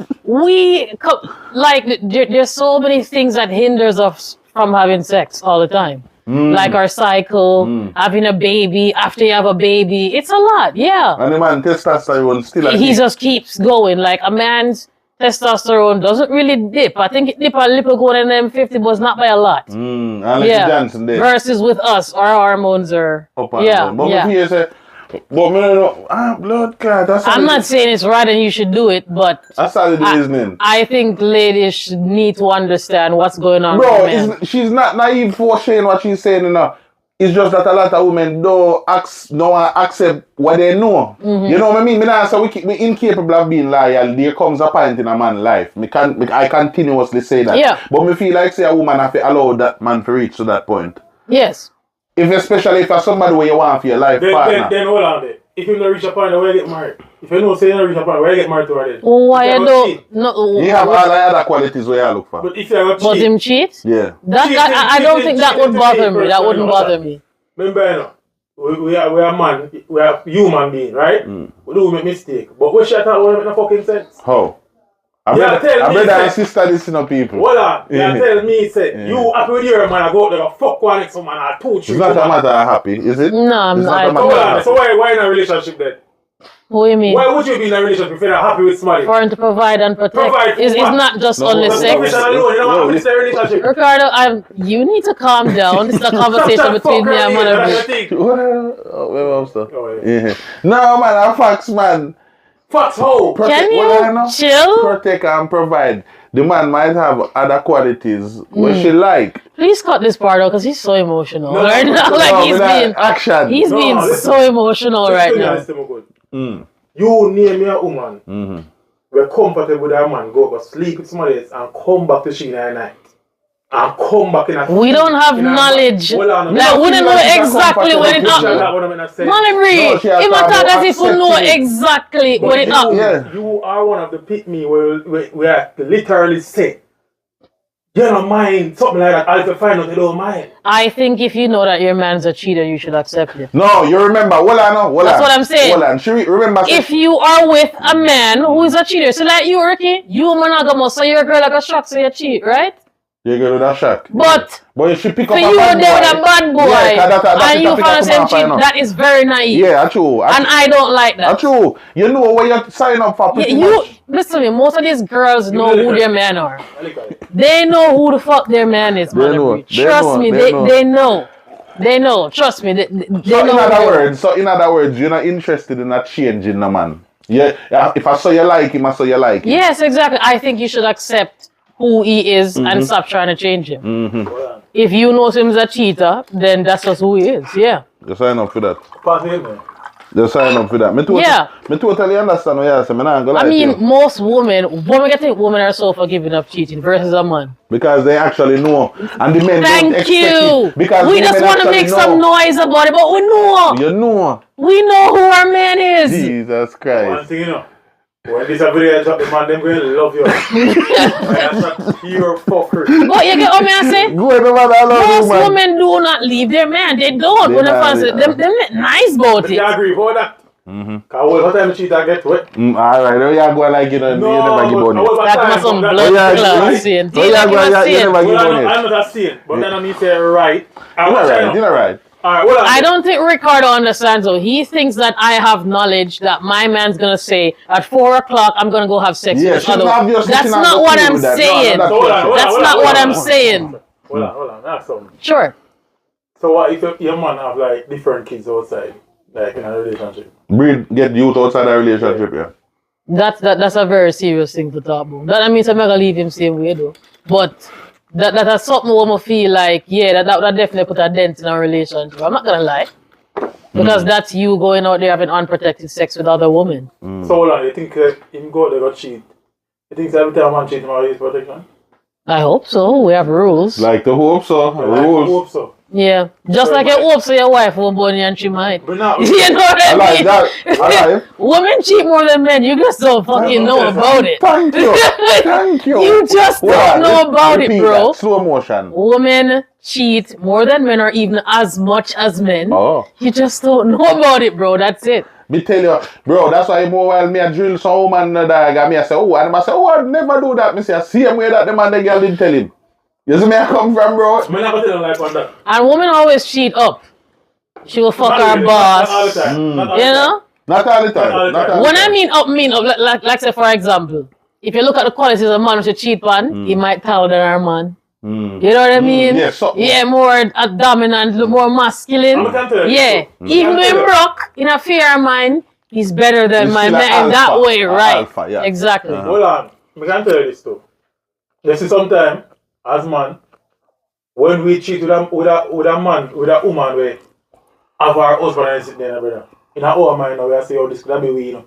there's so many things that hinders us from having sex all the time. Like our cycle, having a baby, after you have a baby. It's a lot, yeah. And the man testosterone still he just keeps going. Like a man's testosterone doesn't really dip. I think it dip a little going in M50, but it's not by a lot. Johnson did. Versus with us, our hormones are up and down. But blood clot. I'm not saying it's right and you should do it, but that's how the reasoning. I think ladies need to understand what's going on. Bro, she's not naive for saying what she's saying enough. It's just that a lot of women don't accept what they know. You know what I mean? We incapable of being loyal. There comes a point in a man's life. I continuously say that. Yeah. But me feel like say a woman have to allow that man to reach to that point. Yes. Especially if you're somebody where you want for your life partner. Then hold on there. If you don't reach a point where you get married. If you don't say you don't reach a point where you get married to her then. Why you don't? No. You have all the other qualities where you look for. But if you have a cheat. But him cheat? Yeah. I don't think that would bother me. That wouldn't bother me. Remember, you know, we are man, we are human being, right? We do make mistake. But what shit out won't make no fucking sense. How? I Yeah, brother, tell I me, brother and say- sister listen to people. Hold on. You tell me, say, Yeah. you happy with your man, I go out there, fuck one next man, I two, three. It's not a woman. matter of happy, is it? No, I'm It's not. not a So hold matter of on. happy. So why in a relationship then? What do you mean? Why would you be in a relationship if you're not happy with somebody? For him to provide and protect. Provide for It's what? not just No, only no, The sex. profession alone, you know what happy to a relationship. Ricardo, you need to calm down. This is a conversation Stop between me and fucking Malabre. thing. Where else though? Oh, Yeah. No man, I facts man. Fuck's hoe. Can What I know? you chill? Protect and provide. The man might have other qualities what she like. Please cut this part out because he's so emotional No, right no, now. no, Like No, he's without being, action. he's No, being listen. so emotional right now. You name me a woman. We're comfortable with that man, go sleep with somebody else and come back to she in the night. And come back in a We don't have in a- knowledge. Hold on, Like we don't know she's a exactly when it comfortable That's happened. what I'm gonna say. Malabre, No, she has if to I have talk no as if we know accepting it. exactly But when it you, happened. Yeah. you are one of the pick me where we are literally say, you don't mind something like that. I'll have to find out you don't mind. I think if you know that your man's a cheater, you should accept it. No, you remember, hold on. That's what I'm saying. Hold on, she remember. If you are with a man who is a cheater, so like you, Ricky, you monogamous, so your girl like a shock, so you cheat, right? you go to that shack. But But if she pick for up you a bad there with boy. a bad boy, Yeah, 'cause that's and it, you pick find up the same a cheat, man, that is very naive. Yeah, that's true. And I don't like that. That's true. You know when you sign up for Yeah, pretty you much. listen to me. Most of these girls know know who the- their men are. I like that. They know who the fuck their man is, They know, Malabre. they Trust know, me, they know. they know. They know. Trust me, they So know. in other words, you're not interested in a change in the man. Yeah, if I saw you like him, I saw you like him. Yes, exactly. I think you should accept who he is and stop trying to change him. Hold on. If you know him as a cheater, then that's just who he is. Yeah. You sign up for that. Pass me in there. You sign up for that. Me totally understand what you're saying. I'm not gonna I lie to mean, you. most women get think women are so forgiving of cheating versus a man. Because they actually know. And the men don't Thank expect you. it. Because We the just women want to actually make some noise about it, but we know. You know. We know who our man is. Jesus One Christ. thing you know. When this video drop, the man them going to love you. That's not pure fuckery. But you get what me I say? Go ahead, man. I love Most you, man. women do not leave their man. They don't. They When they not, fancy yeah. them nice about But it. you agree about that? Cause what time cheat I get wet? Alright, there you go like you know, you never give on it. That was some blood Oh, yeah, clot yeah. saying. Oh, yeah, yeah, you never give on it. I'm not saying, but then I mean say right. You're right, you're right. Alright, what I don't think Ricardo understands though. He thinks that I have knowledge that my man's gonna say at 4 o'clock I'm gonna go have sex Yeah, with she's other. obviously That's not not what okay I'm with that. No, saying. no, That's not what I'm saying. Hold on, that's something. Sure. So what if your man have like different kids outside, like in a relationship? Get youth outside the relationship, yeah. That's a very serious thing to talk about. That means I'm not gonna leave him same way though. But that's something women feel like, yeah, that definitely put a dent in our relationship. I'm not gonna lie. Because that's you going out there having unprotected sex with other women. So hold on, you think him go there got cheat? You think every time a man cheat him out his protection? I hope so. We have rules. Like the hope so, I rules. hope so. Yeah. Just like you hope so your wife won't burn you and she might. But now, You know what I I like mean? that. I like it. Women cheat more than men. You just don't fucking know about it. Thank you. Thank you. You just Hold don't on, know about it, repeat bro. that. Slow motion. Women cheat more than men or even as much as men. Oh. You just don't know about it, bro. That's it. Me tell you, bro, that's why more while me a drill some woman dog and me I say, oh, and I say, oh, I'd never do that. Me say, same way that the man the girl didn't tell him. You see me I come from, bro? I'm not tell him like on that. And women always cheat up. She will fuck Not her really, boss. Not all the time. Not all the You time. know? Not all the time. Not all the Not time. all the When I time. mean up, like say for example, if you look at the qualities of a man who cheat on, he might taller than our man. You know what I mean? Yeah, so- more dominant, more masculine. I'm gonna tell you Yeah. this, Even though I'm him gonna broke, in a fair mind, he's better than He's my still man a in that alpha, way, a right? alpha, yeah. Exactly. Hold on. I can tell you this too. You see sometime, as man, when we cheat with a man, with a woman, we have our husband and sit there, brother. In our mind now, we say, oh, this could be we, you know.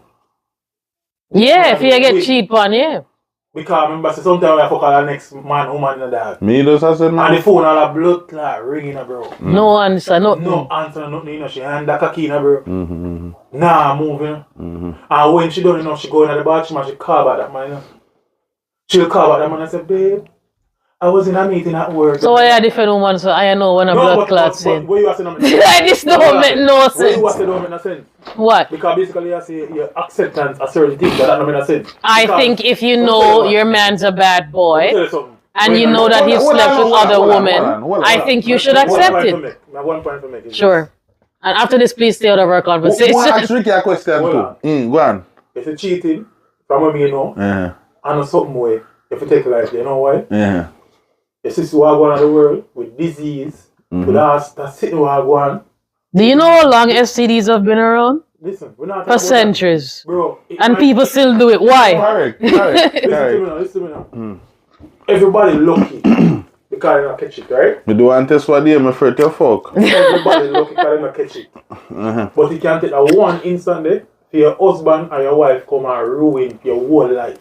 Yeah, if you get cheat on, yeah. Because remember, so sometimes we fuck our next man, woman in the dog. Me does I said, And man. the phone all a blood clot ringing, bro. No answer, nothing. No answer, nothing, you know. She hand the cocky, bro. Nah, moving. And when she done, you know, she go in the bathroom and she call back that man, you know. She'll call back that man and say, babe, I was in a meeting at work. So I a different woman, so I know when a blood clot saying. What you are saying? Like this don't make no sense. What you are saying don't make no sense. What? Because basically I say your acceptance of certain things that don't make no sense. I think if you know your man's a bad boy, and you know that he slept with other women, I think you should accept it. One point to make. Sure. And after this, please stay out of our conversation. Well, ask Ricky a question too. Go on. If it's cheating, from what me know, I know something way. If you take life, you know why? Yeah. This is what going on in the world with disease, with us, that's sitting what going on. Do you know how long STDs have been around? Listen, we're not for centuries. Bro. And people still do it. Why? Correct. Listen to me now. Everybody lucky because they don't catch it, right? You do want to test what they am afraid to fuck. Everybody lucky because they don't catch it. But you can't take that one instant there for your husband and your wife come and ruin your whole life.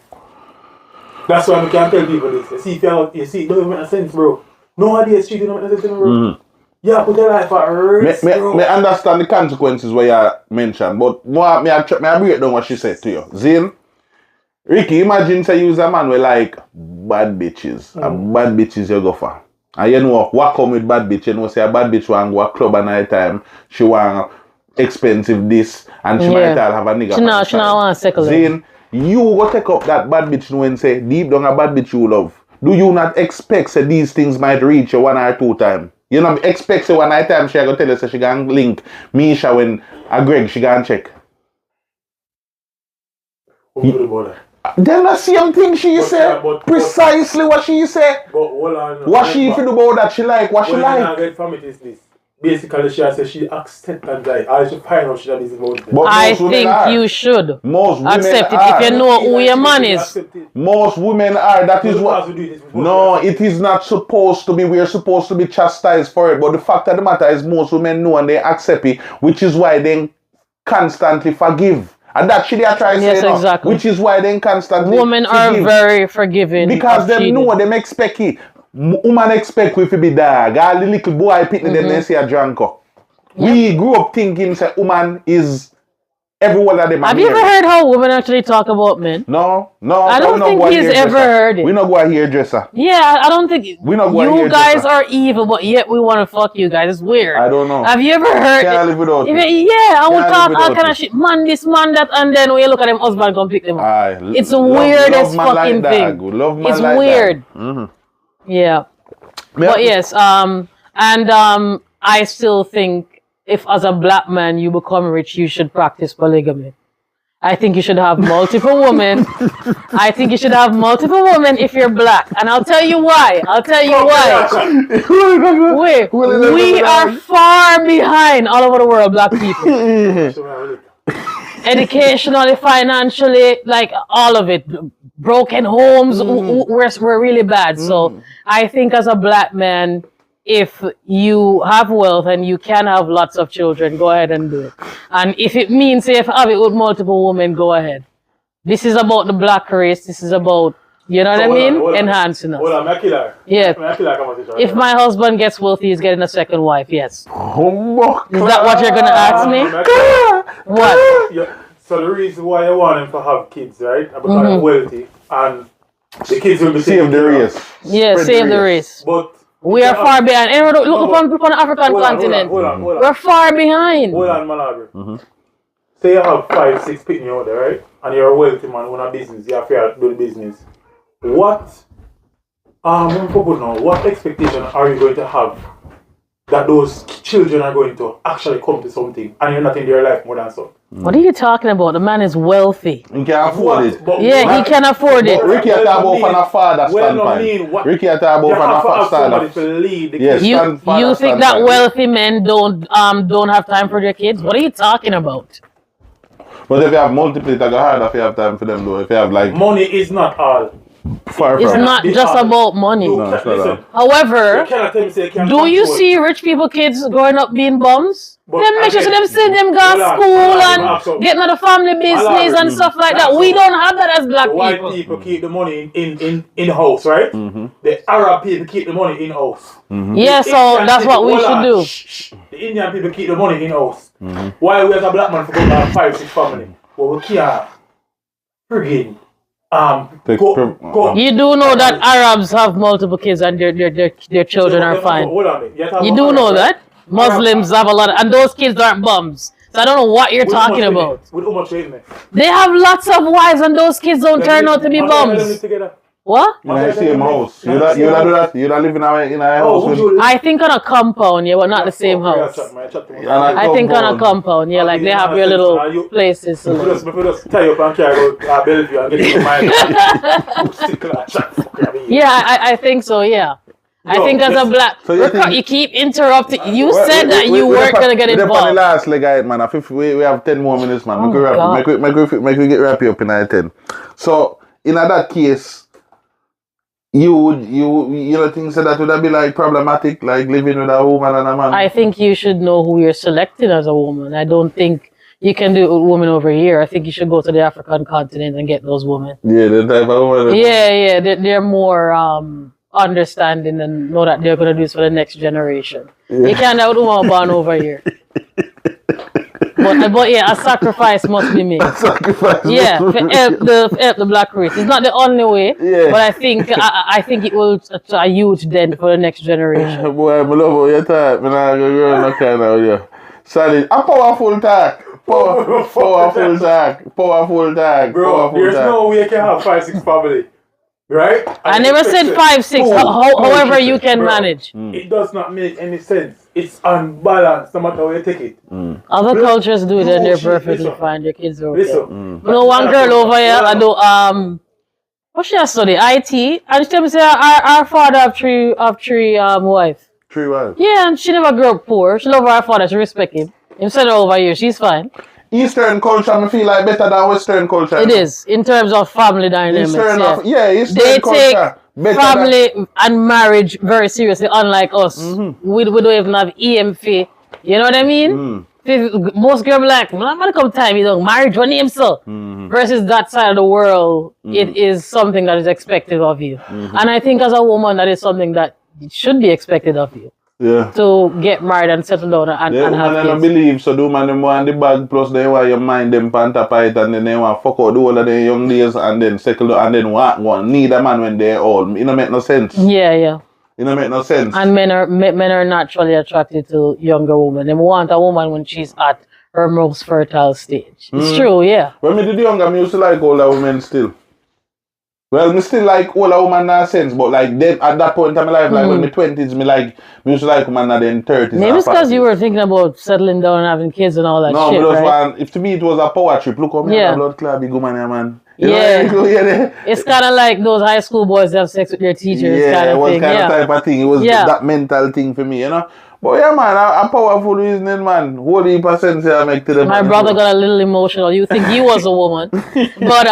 That's why we can't tell people this. You see, it doesn't make sense, bro. No idea cheating don't make sense, bro. Yeah, put your life at risk, bro. Me understand the consequences what you mentioned, but more, me break down what she said to you. Zane, Ricky, imagine say you was a man with like bad bitches. And bad bitches you go for. And you know what come with bad bitch, you know, say a bad bitch want go a club at night time, she want expensive this, and she might have a nigga. She not want second. Zane, you go take up that bad bitch and say, deep down a bad bitch you love. Do you not expect say these things might reach you 1 or 2 times? You know, expect say 1 night time she go tell you say she can link Misha when a Greg she can check. Then the same thing she said. Precisely what she said. But hold on. What she feel about that she like, what she like. What I get from it is this. Basically, she has said she accept and die. I should find out she that is about it. I think you should accept it if you know who your man is. Most women are. That is what. No, it is not supposed to be. We are supposed to be chastised for it. But the fact of the matter is, most women know and they accept it, which is why they constantly forgive. And that she are trying to say, exactly. Which is why they constantly women forgive. Are very forgiving because they know them expect it. Woman expect we to be dog. All the little boy picking them they say a drunker. We grew up thinking say woman is everyone that them. Have you ever heard how women actually talk about men? No. I don't think he's ever heard it. We not go a hairdresser. Yeah, I don't think we not go you guys are evil, but yet we want to fuck you guys. It's weird. I don't know. Have you ever heard Can't live without it? Yeah, I would talk all kind of shit. Man this, man that, and then when you look at them husband come pick them up. It's the weirdest fucking thing. It's weird. Yeah. But yes, and I still think if as a black man you become rich, you should practice polygamy. I think you should have multiple women. I think you should have multiple women if you're black. And I'll tell you why. We are far behind all over the world, black people. Educationally, financially, like all of it. Broken homes, we're really bad. So I think as a black man, if you have wealth and you can have lots of children, go ahead and do it. And if it means if you have it with multiple women, go ahead. This is about the black race. This is about, you know what I mean? Enhancing us. Hold on, yeah. If my husband gets wealthy, he's getting a second wife, yes. Is that what you're going to ask me? What? Yeah. So the reason why I want him to have kids, right? Because I'm wealthy and the kids will be save the race. Yeah, save the race. But we are far behind. And look upon the African continent. Hold on. We're far behind. Hold on, Malabre. Say you have 5, 6 people out there, right? And you're a wealthy man, own a business, you have to do the business. What expectation are you going to have that those children are going to actually come to something and you're not in their life more than so? What are you talking about? The man is wealthy. He can afford it. Yeah, he can afford it. Ricky talk about from a father standpoint. Ricky talk about from a father. Yes, you think that wealthy men don't have time for their kids? What are you talking about? But if you have multiple, it's hard if you have time for them though. If you have like money is not all. It's not just about money. No, listen, however, do you see rich people kids growing up being bums? Them make sure them send them go to school and get another family business and stuff like that. We don't have that as black people. White people keep the money in house, right? The Arab people keep the money in house. Yeah, so that's what we should do. The Indian people keep the money in house. Why we as a black man for going to have 5, 6 family? Well, we can't friggin' You do know that Arabs have multiple kids and their children are fine. Hold on. You do know that Muslims have a lot, and those kids aren't bums. So I don't know what you're talking about. They have lots of wives, and those kids don't turn out to be bums. What? In the same house. You don't do that. You don't live in a house. I think on a compound, yeah, but not the same house. I think on a compound, yeah, like they have their little places. So yeah, I think so, yeah. I think as a black, so you keep interrupting. You said that you weren't gonna get involved. On the last leg, man. We have 10 more minutes, man. Make we get wrap up in 10. So in that case, you know things that would be like problematic, like living with a woman and a man. I think you should know who you're selecting as a woman. I don't think you can do it with women over here. I think you should go to the African continent and get those women. Yeah, the type of women. Yeah, they're more understanding and know that they're gonna do this for the next generation. Yeah. You can't have a woman born over here. But yeah, a sacrifice must be made. Yeah, to help the black race. It's not the only way, but I think it will a huge dent for the next generation. Boy, I love your talk. I'm not going to kind of you. Solid. A powerful talk. Powerful talk. Bro, there's no way you can have 5-6 family. Right? I never said 5-6. However you can manage. It does not make any sense. It's unbalanced, no matter how you take it. Other cultures do it and they're perfectly fine. Their kids are okay. You know, one girl over here, I do what she has studied? IT. And she tell me say our father have three wives. 3 wives? Yeah, and she never grew up poor. She love her father, she respect him. Instead of over here, she's fine. Eastern culture, I feel like better than Western culture. It is, in terms of family dynamics. Eastern culture. They take family and marriage very seriously, unlike us. We don't even have EMF. You know what I mean? Most girls be like, I'm gonna come time, you know, marriage, what name so? Versus that side of the world, it is something that is expected of you. And I think as a woman, that is something that should be expected of you. Yeah. To get married and settle down and have kids. I don't believe so. Do man them want the bag plus they want your mind them pan top it and then they want fuck out the whole of their young days and then settle down and then want need a man when they're old. It don't make no sense. Yeah. It don't make no sense. And men are naturally attracted to younger women. They want a woman when she's at her most fertile stage. It's true, yeah. When me did younger, I used to like older women still. Well, me still like older woman in a sense, but like then at that point in my life, like when me 20s, me used to like woman in the 30s. Maybe it's because you were thinking about settling down and having kids and all that shit, right? If to me it was a power trip, look how me have a blood clot, big woman, man. It's kind of like those high school boys that have sex with their teachers. Yeah, it was kind of type of thing. It was that mental thing for me, you know. But yeah, man, a powerful reasoning, man. Whole heap of sense I make to them. My brother got a little emotional. You think he was a woman. But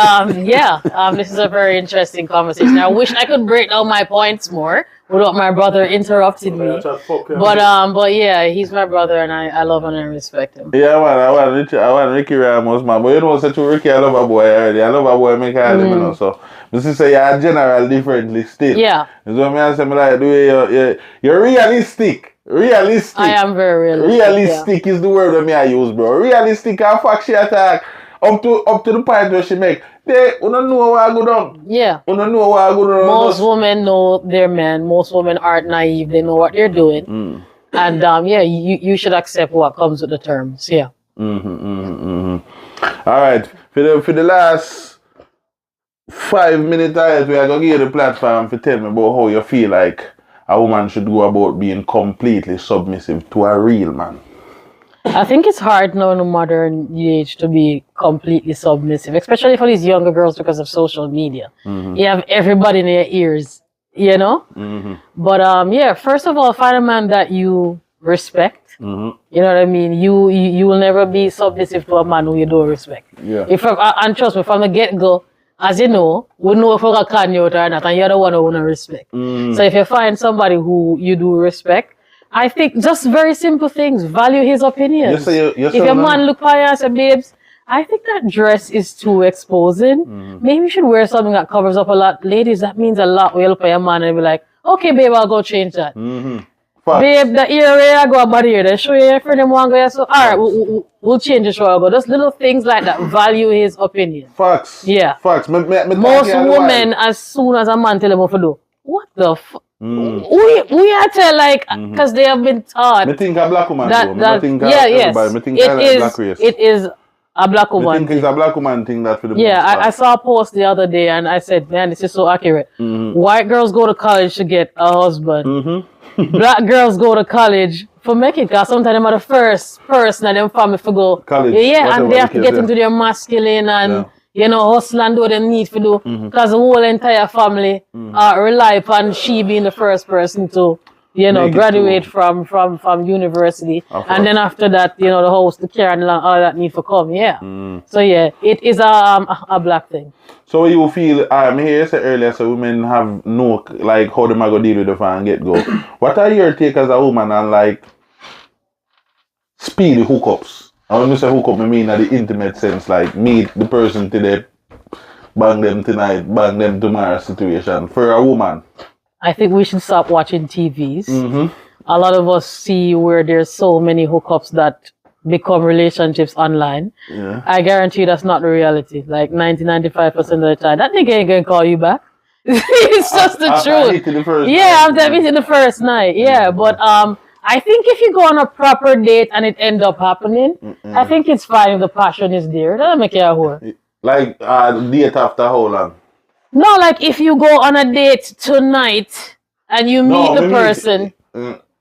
this is a very interesting conversation. I wish I could break down my points more without my brother interrupting me. But yeah, he's my brother and I love and I respect him. Yeah, man, I want Ricky Ramos, man. But you know, such a Ricky, I love a boy already. I love a boy, make him, you know, so. This is say you're general differently still. Yeah. So me say me like the way you're realistic. Realistic. I am very realistic. Realistic is the word that I use, bro. Realistic and fact she attack up to the point where she make. They don't know what I go down. Yeah. You don't know what I go down. Most women know their men. Most women aren't naive. They know what they're doing. And you should accept what comes with the terms. Yeah. All right. For the last 5 minutes, we are gonna give you the platform to tell me about how you feel like a woman should go about being completely submissive to a real man. I think it's hard now in the modern age to be completely submissive, especially for these younger girls because of social media. You have everybody in your ears, you know? But first of all, find a man that you respect. You know what I mean? You will never be submissive to a man who you don't respect. Yeah. And trust me, from the get-go, as you know, we know if we're going to can you out or not, and you're the one who want to respect. So if you find somebody who you do respect, I think just very simple things. Value his opinions. If your man look for you and say, babes, I think that dress is too exposing. Maybe you should wear something that covers up a lot. Ladies, that means a lot when you look for your man and be like, okay, babe, I'll go change that. Facts. Babe, the area I go about here, they show you your friend them want go here, so alright, we'll change the show. I'll go. Just little things like that. Value his opinion. Facts. Yeah. Facts. Most women, as soon as a man tell them what to do, what the fuck? We are tell like, because they have been taught. I think a black woman that, do. I think everybody. I think black race. It is a black woman. I think it's a black woman thing that for the Yeah, I saw a post the other day and I said, man, this is so accurate. White girls go to college to get a husband. Black girls go to college for make it, because sometimes they're the first person and them family for go. College. Yeah, and they have to get into their masculine and hustle and do what they need to do. Because the whole entire family rely upon she being the first person to graduate from university, and then after that, the house, the care, and all that need for come. So yeah, it is a black thing. So you feel? I hear you say earlier, so women have no like how them I go deal with the fan get go. What are your take as a woman on like speedy hookups? And when you say hookup, I mean in the intimate sense, like meet the person today, bang them tonight, bang them tomorrow situation for a woman. I think we should stop watching TVs. A lot of us see where there's so many hookups that become relationships online. I guarantee that's not the reality. Like 95% of the time, that nigga ain't gonna call you back. It's just the truth. After meeting the first night. Yeah, but I think if you go on a proper date and it end up happening, I think it's fine if the passion is there. It doesn't make you a whore. Like date after how long? No, like if you go on a date tonight and you meet the person.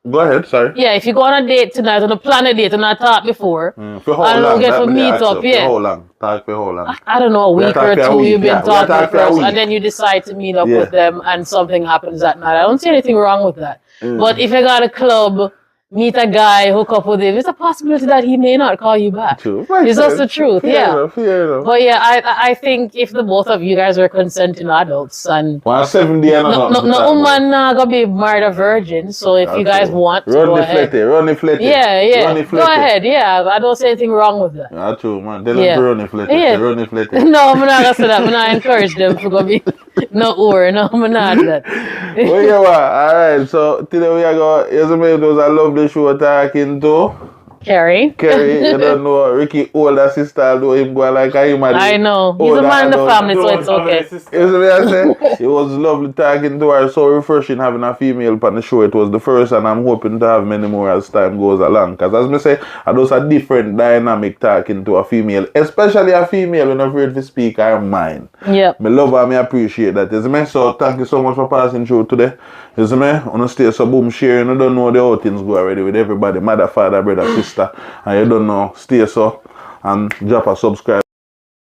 Go ahead, sorry. Yeah, if you go on a date tonight on a plan a date and I talked before, for how and long? Get for meet up, For how long? Talk for how long? I don't know, a week or two you've been talking first, and and then you decide to meet up with them and something happens that night. I don't see anything wrong with that. But if you got a club, meet a guy, hook up with him, it's a possibility that he may not call you back. True. It's just the truth, Fair enough. But yeah, I think if the both of you guys were consenting adults and well, 7 days no woman gonna be married a virgin, so if you guys want to go ahead. Run the fletty. Yeah. Go ahead, I don't see anything wrong with that. That's true, man. Tell them to run the fletty. Run the fletty. No, I'm not gonna say that. I'm not encourage them to go be no or no, I'm not that. Well, yeah, alright, so today we are going, it was a lovely show talking to Kerry, you don't know, Ricky older sister, do him go like him. I know. He's a man in the family, so it's okay. You see what I say? It was lovely talking to her, so refreshing having a female on the show. It was the first, and I'm hoping to have many more as time goes along. Because as I say, I just a different dynamic talking to a female, especially a female when I'm afraid to speak her mind. Yep. Me love her, me appreciate that. You see me? So thank you so much for passing through today. You see me? On the stay so boom sharing. You don't know the how things go already with everybody, mother, father, brother, sister. And you don't know, stay so and drop a subscribe.